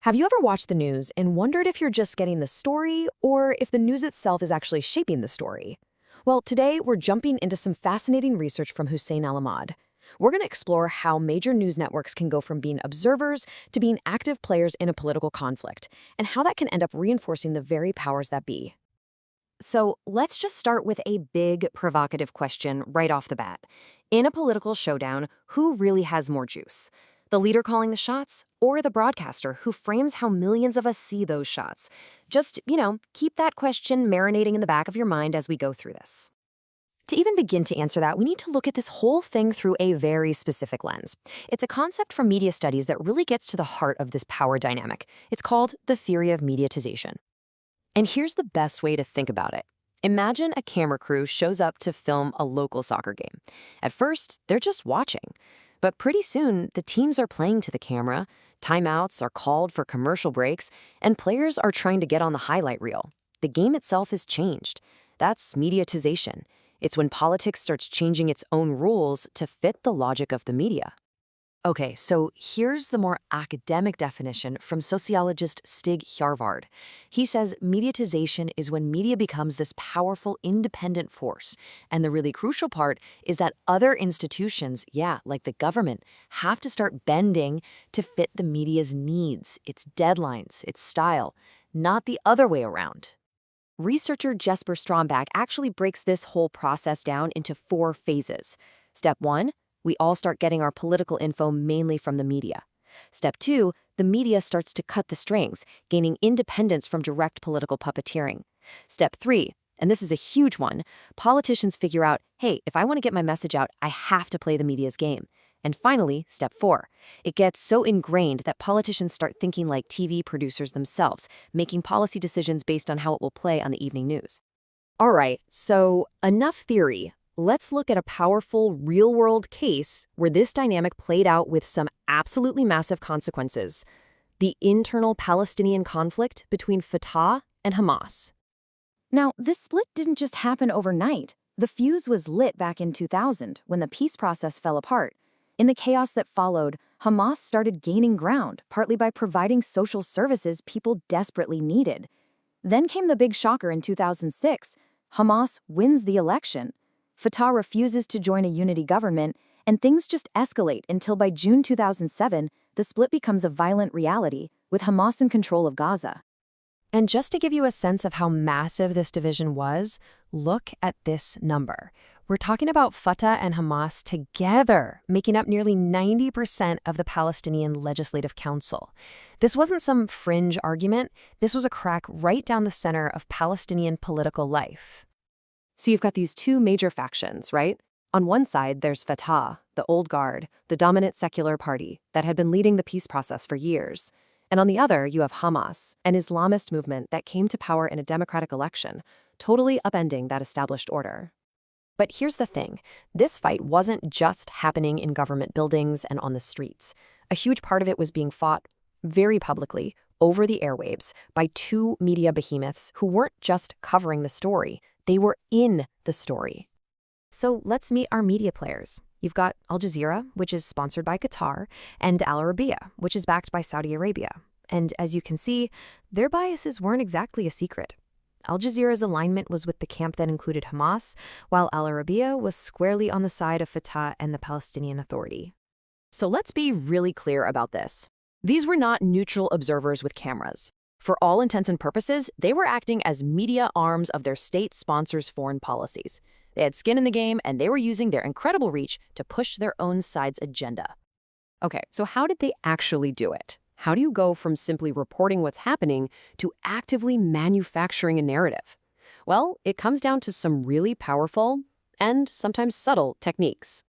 Have you ever watched the news and wondered if you're just getting the story or if the news itself is actually shaping the story? Well, today we're jumping into some fascinating research from Hussein AlAhamd. We're going to explore how major news networks can go from being observers to being active players in a political conflict, and how that can end up reinforcing the very powers that be. So let's just start with a big, provocative question right off the bat. In a political showdown, who really has more juice? The leader calling the shots, or the broadcaster who frames how millions of us see those shots? Just, keep that question marinating in the back of your mind as we go through this. To even begin to answer that, we need to look at this whole thing through a very specific lens. It's a concept from media studies that really gets to the heart of this power dynamic. It's called the theory of mediatization. And here's the best way to think about it. Imagine a camera crew shows up to film a local soccer game. At first, they're just watching. But pretty soon, the teams are playing to the camera, timeouts are called for commercial breaks, and players are trying to get on the highlight reel. The game itself is changed. That's mediatization. It's when politics starts changing its own rules to fit the logic of the media. Okay, so here's the more academic definition from sociologist Stig Hjarvard. He says mediatization is when media becomes this powerful, independent force. And the really crucial part is that other institutions, like the government, have to start bending to fit the media's needs, its deadlines, its style, not the other way around. Researcher Jesper Stromback actually breaks this whole process down into 4 phases. Step 1. We all start getting our political info mainly from the media. Step 2, the media starts to cut the strings, gaining independence from direct political puppeteering. Step 3, and this is a huge one, politicians figure out, hey, if I want to get my message out, I have to play the media's game. And finally, step 4, it gets so ingrained that politicians start thinking like TV producers themselves, making policy decisions based on how it will play on the evening news. All right, so enough theory. Let's look at a powerful, real-world case where this dynamic played out with some absolutely massive consequences: the internal Palestinian conflict between Fatah and Hamas. Now, this split didn't just happen overnight. The fuse was lit back in 2000 when the peace process fell apart. In the chaos that followed, Hamas started gaining ground, partly by providing social services people desperately needed. Then came the big shocker in 2006. Hamas wins the election. Fatah refuses to join a unity government, and things just escalate until by June 2007, the split becomes a violent reality, with Hamas in control of Gaza. And just to give you a sense of how massive this division was, look at this number. We're talking about Fatah and Hamas together, making up nearly 90% of the Palestinian Legislative Council. This wasn't some fringe argument. This was a crack right down the center of Palestinian political life. So you've got these 2 major factions, right? On one side, there's Fatah, the old guard, the dominant secular party that had been leading the peace process for years. And on the other, you have Hamas, an Islamist movement that came to power in a democratic election, totally upending that established order. But here's the thing. This fight wasn't just happening in government buildings and on the streets. A huge part of it was being fought very publicly, over the airwaves, by 2 media behemoths who weren't just covering the story. They were in the story. So let's meet our media players. You've got Al Jazeera, which is sponsored by Qatar, and Arabiya, which is backed by Saudi Arabia. And as you can see, their biases weren't exactly a secret. Al Jazeera's alignment was with the camp that included Hamas, while Arabiya was squarely on the side of Fatah and the Palestinian Authority. So let's be really clear about this. These were not neutral observers with cameras. For all intents and purposes, they were acting as media arms of their state sponsors' foreign policies. They had skin in the game, and they were using their incredible reach to push their own side's agenda. Okay, so how did they actually do it? How do you go from simply reporting what's happening to actively manufacturing a narrative? Well, it comes down to some really powerful and sometimes subtle techniques.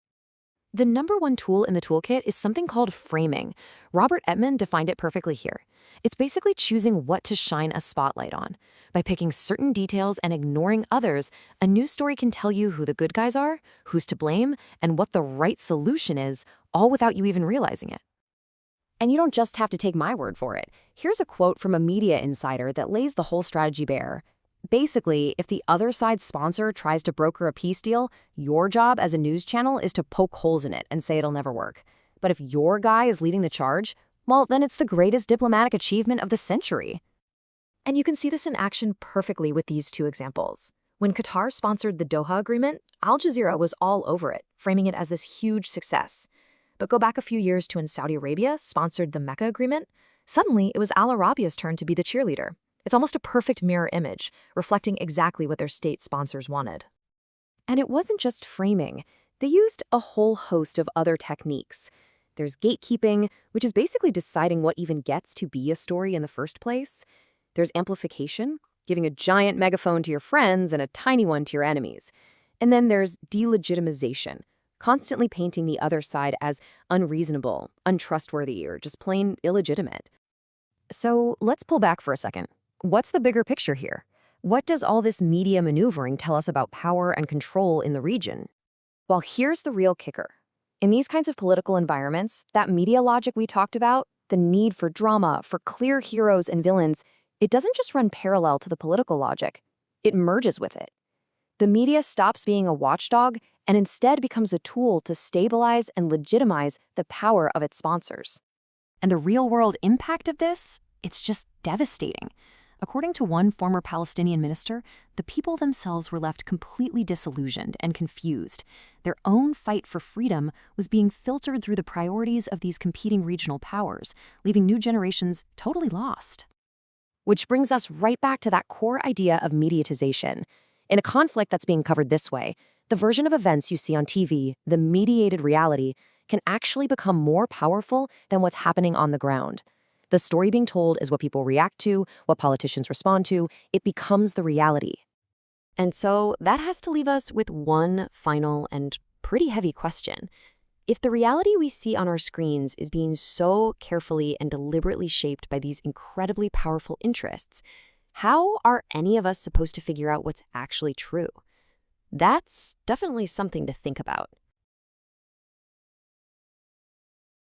The number one tool in the toolkit is something called framing. Robert Ettman defined it perfectly here. It's basically choosing what to shine a spotlight on. By picking certain details and ignoring others, a news story can tell you who the good guys are, who's to blame, and what the right solution is, all without you even realizing it. And you don't just have to take my word for it. Here's a quote from a media insider that lays the whole strategy bare. Basically, if the other side's sponsor tries to broker a peace deal, your job as a news channel is to poke holes in it and say it'll never work. But if your guy is leading the charge, well, then it's the greatest diplomatic achievement of the century. And you can see this in action perfectly with these two examples. When Qatar sponsored the Doha Agreement, Al Jazeera was all over it, framing it as this huge success. But go back a few years to when Saudi Arabia sponsored the Mecca Agreement, suddenly it was Al Arabiya's turn to be the cheerleader. It's almost a perfect mirror image, reflecting exactly what their state sponsors wanted. And it wasn't just framing. They used a whole host of other techniques. There's gatekeeping, which is basically deciding what even gets to be a story in the first place. There's amplification, giving a giant megaphone to your friends and a tiny one to your enemies. And then there's delegitimization, constantly painting the other side as unreasonable, untrustworthy, or just plain illegitimate. So let's pull back for a second. What's the bigger picture here? What does all this media maneuvering tell us about power and control in the region? Well, here's the real kicker. In these kinds of political environments, that media logic we talked about, the need for drama, for clear heroes and villains, it doesn't just run parallel to the political logic. It merges with it. The media stops being a watchdog and instead becomes a tool to stabilize and legitimize the power of its sponsors. And the real-world impact of this? It's just devastating. According to one former Palestinian minister, the people themselves were left completely disillusioned and confused. Their own fight for freedom was being filtered through the priorities of these competing regional powers, leaving new generations totally lost. Which brings us right back to that core idea of mediatization. In a conflict that's being covered this way, the version of events you see on TV, the mediated reality, can actually become more powerful than what's happening on the ground. The story being told is what people react to, what politicians respond to. It becomes the reality. And so that has to leave us with one final and pretty heavy question. If the reality we see on our screens is being so carefully and deliberately shaped by these incredibly powerful interests, how are any of us supposed to figure out what's actually true? That's definitely something to think about.